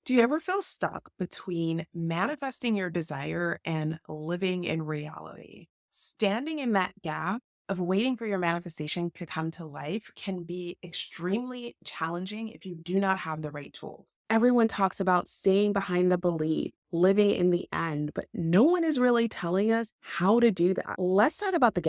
Do you ever feel stuck between manifesting your desire and living in reality? Standing in that gap of waiting for your manifestation to come to life can be extremely challenging if you do not have the right tools. Everyone talks about staying behind the belief, living in the end, but no one is really telling us how to do that. Let's talk about the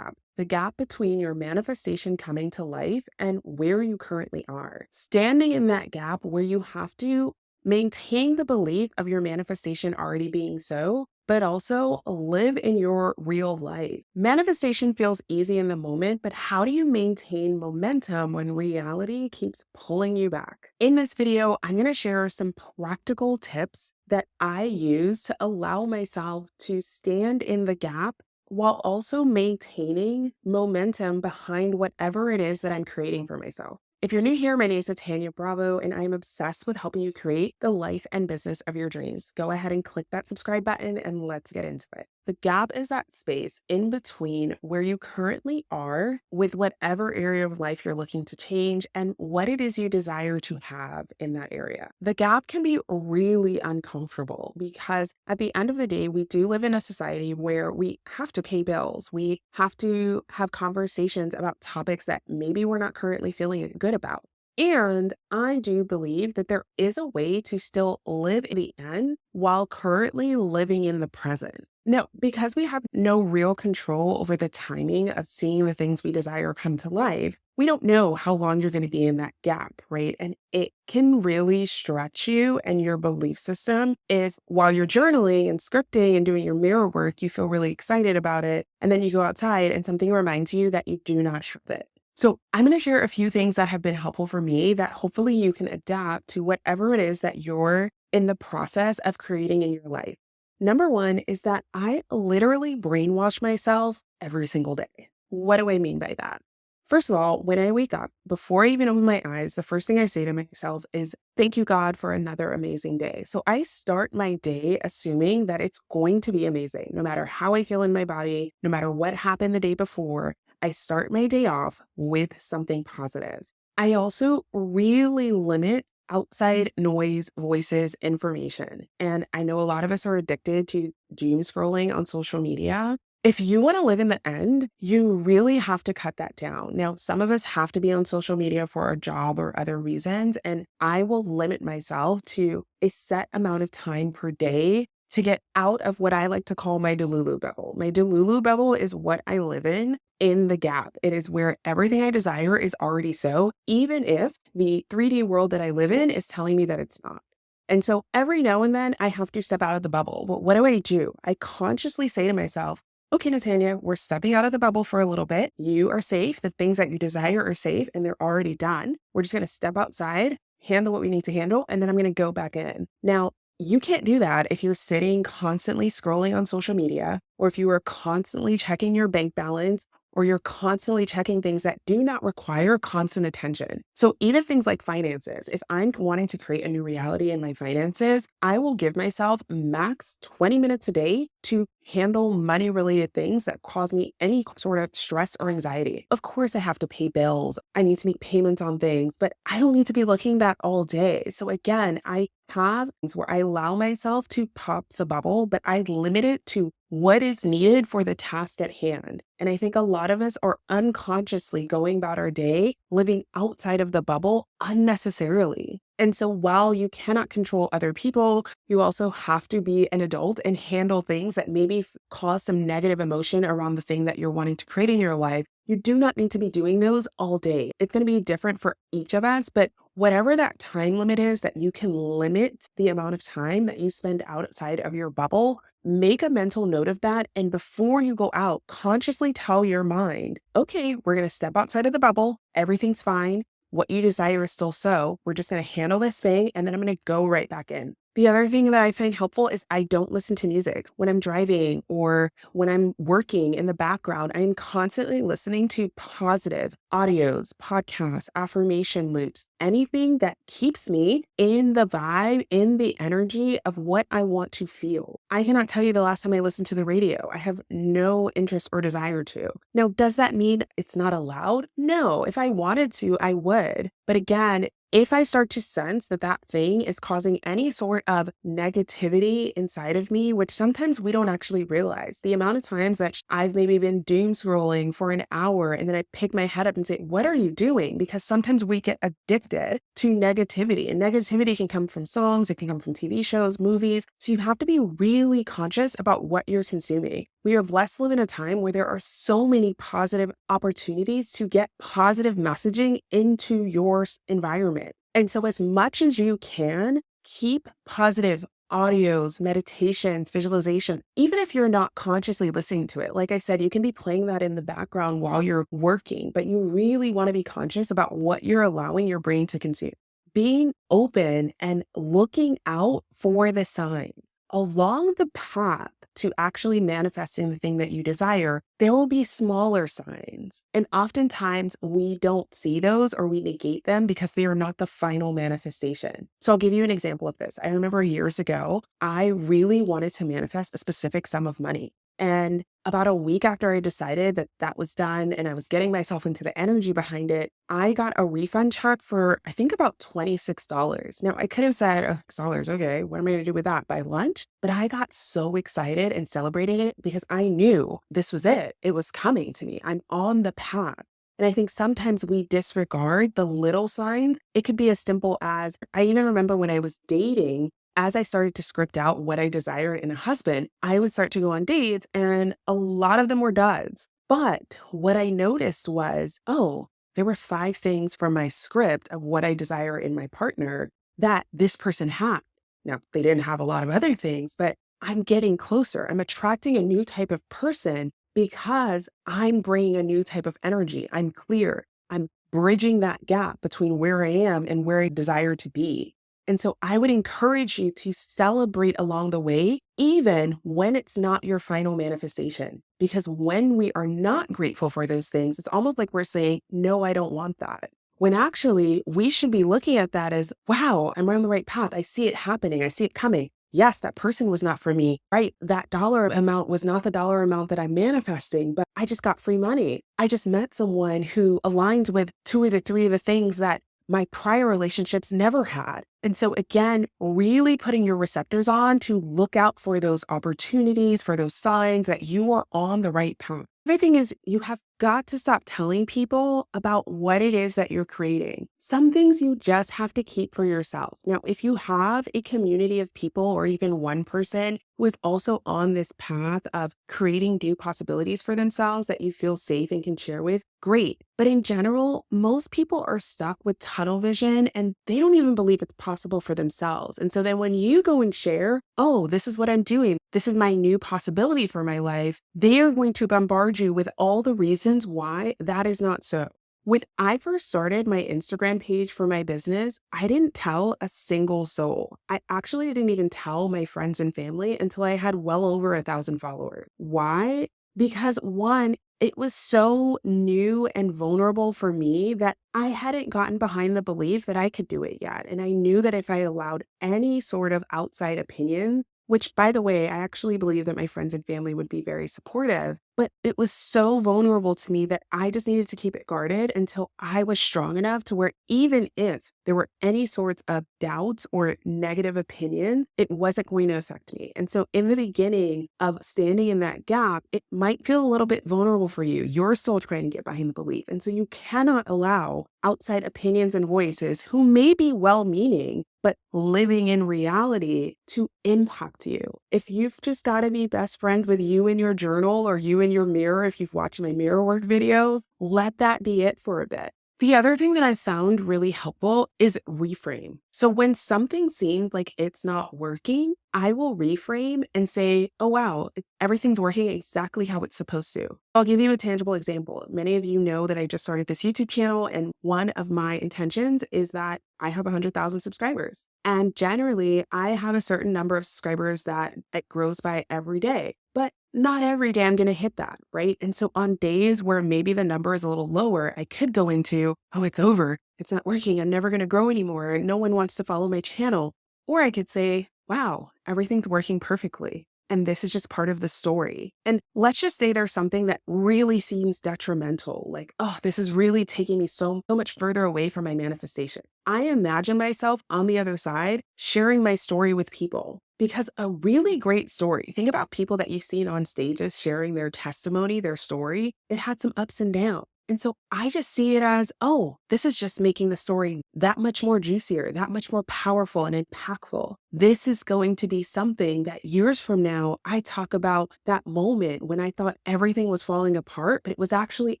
gap between your manifestation coming to life and where you currently are. Standing in that gap where you have to maintain the belief of your manifestation already being so, but also live in your real life. Manifestation feels easy in the moment, but how do you maintain momentum when reality keeps pulling you back? In this video, I'm going to share some practical tips that I use to allow myself to stand in the gap while also maintaining momentum behind whatever it is that I'm creating for myself. If you're new here, my name is Tanya Bravo, and I'm obsessed with helping you create the life and business of your dreams. Go ahead and click that subscribe button and let's get into it. The gap is that space in between where you currently are with whatever area of life you're looking to change and what it is you desire to have in that area. The gap can be really uncomfortable because at the end of the day, we do live in a society where we have to pay bills. We have to have conversations about topics that maybe we're not currently feeling good about. And I do believe that there is a way to still live in the end while currently living in the present. No, because we have no real control over the timing of seeing the things we desire come to life, we don't know how long you're going to be in that gap, right? And it can really stretch you and your belief system if while you're journaling and scripting and doing your mirror work, you feel really excited about it. And then you go outside and something reminds you that you do not have it. So I'm going to share a few things that have been helpful for me that hopefully you can adapt to whatever it is that you're in the process of creating in your life. Number one is that I literally brainwash myself every single day. What do I mean by that? First of all, when I wake up, before I even open my eyes, the first thing I say to myself is, thank you, God, for another amazing day. So I start my day assuming that it's going to be amazing, no matter how I feel in my body, no matter what happened the day before. I start my day off with something positive. I also really limit outside noise, voices, information. And I know a lot of us are addicted to doom scrolling on social media. If you want to live in the end, you really have to cut that down. Now, some of us have to be on social media for a job or other reasons, and I will limit myself to a set amount of time per day to get out of what I like to call my delulu bubble. My delulu bubble is what I live in the gap. It is where everything I desire is already so, even if the 3D world that I live in is telling me that it's not. And so every now and then I have to step out of the bubble. But what do? I consciously say to myself, okay, Natanya, we're stepping out of the bubble for a little bit. You are safe. The things that you desire are safe and they're already done. We're just going to step outside, handle what we need to handle, and then I'm going to go back in. Now, you can't do that if you're sitting constantly scrolling on social media, or if you are constantly checking your bank balance, or you're constantly checking things that do not require constant attention. So even things like finances, if I'm wanting to create a new reality in my finances, I will give myself max 20 minutes a day to handle money related things that cause me any sort of stress or anxiety. Of course, I have to pay bills. I need to make payments on things, but I don't need to be looking at that all day. So again, I have things where I allow myself to pop the bubble, but I limit it to what is needed for the task at hand. And I think a lot of us are unconsciously going about our day living outside of the bubble unnecessarily. And so while you cannot control other people, you also have to be an adult and handle things that maybe cause some negative emotion around the thing that you're wanting to create in your life. You do not need to be doing those all day. It's going to be different for each of us, but whatever that time limit is that you can limit the amount of time that you spend outside of your bubble, make a mental note of that. And before you go out, consciously tell your mind, okay, we're going to step outside of the bubble. Everything's fine. What you desire is still so. We're just going to handle this thing and then I'm going to go right back in. The other thing that I find helpful is I don't listen to music when I'm driving or when I'm working in the background. I'm constantly listening to positive, audios, podcasts, affirmation loops, anything that keeps me in the vibe, in the energy of what I want to feel. I cannot tell you the last time I listened to the radio. I have no interest or desire to. Now, does that mean it's not allowed? No. If I wanted to, I would. But again, if I start to sense that that thing is causing any sort of negativity inside of me, which sometimes we don't actually realize, the amount of times that I've maybe been doom scrolling for an hour and then I pick my head up and say, what are you doing? Because sometimes we get addicted to negativity, and negativity can come from songs, it can come from TV shows, movies. So you have to be really conscious about what you're consuming. We are blessed to live in a time where there are so many positive opportunities to get positive messaging into your environment. And so as much as you can, keep positive audios, meditations, visualization, even if you're not consciously listening to it. Like I said, you can be playing that in the background while you're working, but you really want to be conscious about what you're allowing your brain to consume. Being open and looking out for the signs along the path to actually manifesting the thing that you desire, there will be smaller signs. And oftentimes we don't see those or we negate them because they are not the final manifestation. So I'll give you an example of this. I remember years ago, I really wanted to manifest a specific sum of money. And about a week after I decided that that was done and I was getting myself into the energy behind it, I got a refund check for, I think, about $26. Now, I could have said, oh, $6, okay, what am I going to do with that? Buy lunch? But I got so excited and celebrated it because I knew this was it. It was coming to me. I'm on the path. And I think sometimes we disregard the little signs. It could be as simple as, I even remember when I was dating, as I started to script out what I desired in a husband, I would start to go on dates and a lot of them were duds. But what I noticed was, oh, there were 5 things from my script of what I desire in my partner that this person had. Now, they didn't have a lot of other things, but I'm getting closer. I'm attracting a new type of person because I'm bringing a new type of energy. I'm clear. I'm bridging that gap between where I am and where I desire to be. And so I would encourage you to celebrate along the way, even when it's not your final manifestation. Because when we are not grateful for those things, it's almost like we're saying, no, I don't want that. When actually we should be looking at that as, wow, I'm on the right path. I see it happening. I see it coming. Yes, that person was not for me, right? That dollar amount was not the dollar amount that I'm manifesting, but I just got free money. I just met someone who aligned with 2 or 3 of the things that my prior relationships never had. And so again, really putting your receptors on to look out for those opportunities, for those signs that you are on the right path. The other thing is you have got to stop telling people about what it is that you're creating. Some things you just have to keep for yourself. Now, if you have a community of people or even one person who is also on this path of creating new possibilities for themselves that you feel safe and can share with, great. But in general, most people are stuck with tunnel vision and they don't even believe it's possible for themselves. And so then when you go and share, oh, this is what I'm doing, this is my new possibility for my life, they are going to bombard you with all the reasons why that is not so. When I first started my Instagram page for my business, I didn't tell a single soul. I actually didn't even tell my friends and family until I had well over 1,000 followers. Why? Because one, it was so new and vulnerable for me that I hadn't gotten behind the belief that I could do it yet. And I knew that if I allowed any sort of outside opinion, which by the way, I actually believe that my friends and family would be very supportive, but it was so vulnerable to me that I just needed to keep it guarded until I was strong enough to where even if there were any sorts of doubts or negative opinions, it wasn't going to affect me. And so in the beginning of standing in that gap, it might feel a little bit vulnerable for you. You're still trying to get behind the belief. And so you cannot allow outside opinions and voices who may be well-meaning, but living in reality to impact you. If you've just got to be best friends with you in your journal or you in your mirror, if you've watched my mirror work videos, let that be it for a bit. The other thing that I found really helpful is reframe. So when something seems like it's not working, I will reframe and say, oh, wow, everything's working exactly how it's supposed to. I'll give you a tangible example. Many of you know that I just started this YouTube channel, and one of my intentions is that I have 100,000 subscribers. And generally, I have a certain number of subscribers that it grows by every day. But not every day I'm going to hit that, right? And so on days where maybe the number is a little lower, I could go into, oh, it's over. It's not working. I'm never going to grow anymore. No one wants to follow my channel. Or I could say, wow, everything's working perfectly. And this is just part of the story. And let's just say there's something that really seems detrimental, like, oh, this is really taking me so much further away from my manifestation. I imagine myself on the other side sharing my story with people. Because a really great story, think about people that you've seen on stages sharing their testimony, their story, it had some ups and downs. And so I just see it as, oh, this is just making the story that much more juicier, that much more powerful and impactful. This is going to be something that years from now, I talk about that moment when I thought everything was falling apart, but it was actually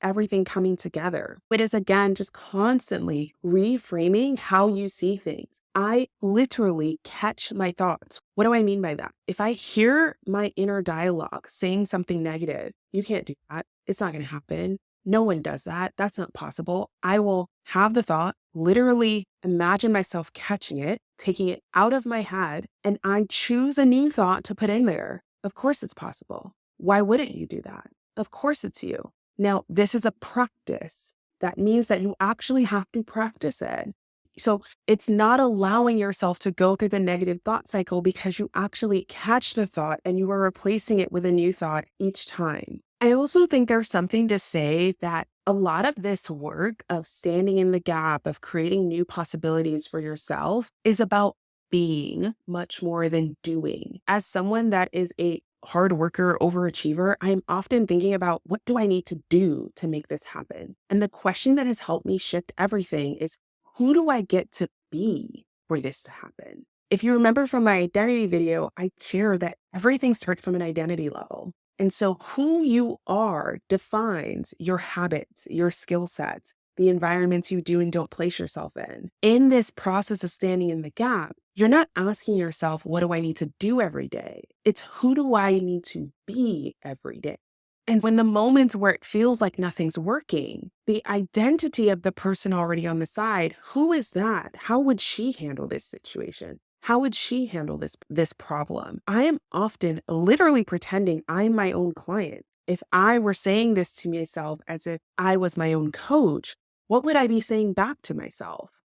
everything coming together. It is, again, just constantly reframing how you see things. I literally catch my thoughts. What do I mean by that? If I hear my inner dialogue saying something negative, you can't do that. It's not going to happen. No one does that. That's not possible. I will have the thought, literally imagine myself catching it, taking it out of my head, and I choose a new thought to put in there. Of course it's possible. Why wouldn't you do that? Of course it's you. Now, this is a practice. That means that you actually have to practice it. So it's not allowing yourself to go through the negative thought cycle because you actually catch the thought and you are replacing it with a new thought each time. I also think there's something to say that a lot of this work of standing in the gap, of creating new possibilities for yourself is about being much more than doing. As someone that is a hard worker, overachiever, I'm often thinking about what do I need to do to make this happen? And the question that has helped me shift everything is who do I get to be for this to happen? If you remember from my identity video, I share that everything starts from an identity level. And so who you are defines your habits, your skill sets, the environments you do and don't place yourself in. In this process of standing in the gap, you're not asking yourself, what do I need to do every day? It's who do I need to be every day? And when the moments where it feels like nothing's working, the identity of the person already on the side, who is that? How would she handle this situation? How would she handle this problem? I am often literally pretending I'm my own client. If I were saying this to myself as if I was my own coach, what would I be saying back to myself?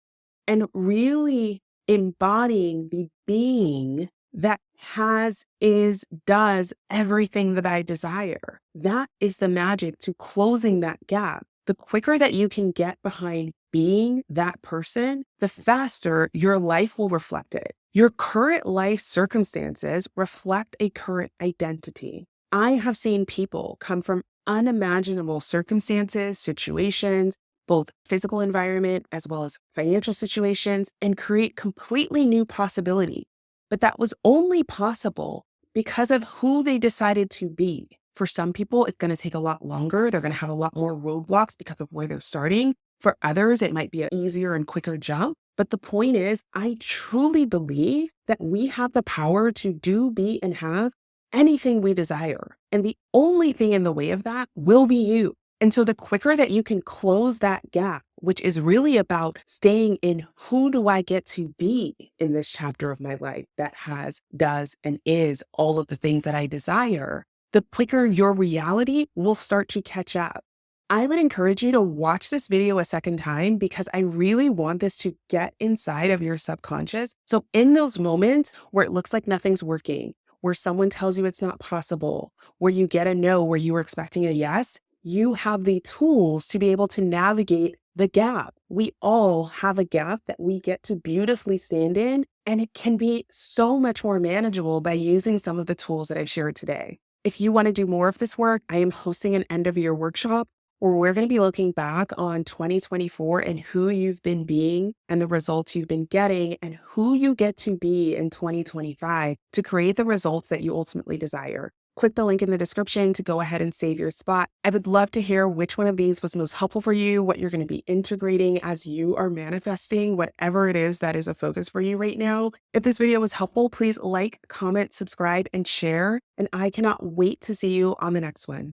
And really embodying the being that has, is, does everything that I desire. That is the magic to closing that gap. The quicker that you can get behind being that person, the faster your life will reflect it. Your current life circumstances reflect a current identity. I have seen people come from unimaginable circumstances, situations, both physical environment as well as financial situations, and create completely new possibility. But that was only possible because of who they decided to be. For some people, it's going to take a lot longer. They're going to have a lot more roadblocks because of where they're starting. For others, it might be an easier and quicker jump. But the point is, I truly believe that we have the power to do, be, and have anything we desire. And the only thing in the way of that will be you. And so the quicker that you can close that gap, which is really about staying in who do I get to be in this chapter of my life that has, does, and is all of the things that I desire, the quicker your reality will start to catch up. I would encourage you to watch this video a second time because I really want this to get inside of your subconscious. So in those moments where it looks like nothing's working, where someone tells you it's not possible, where you get a no, where you were expecting a yes, you have the tools to be able to navigate the gap. We all have a gap that we get to beautifully stand in, and it can be so much more manageable by using some of the tools that I've shared today. If you want to do more of this work, I am hosting an end of year workshop where we're going to be looking back on 2024 and who you've been being and the results you've been getting and who you get to be in 2025 to create the results that you ultimately desire. Click the link in the description to go ahead and save your spot. I would love to hear which one of these was most helpful for you, what you're going to be integrating as you are manifesting whatever it is that is a focus for you right now. If this video was helpful, please like, comment, subscribe, and share. And I cannot wait to see you on the next one.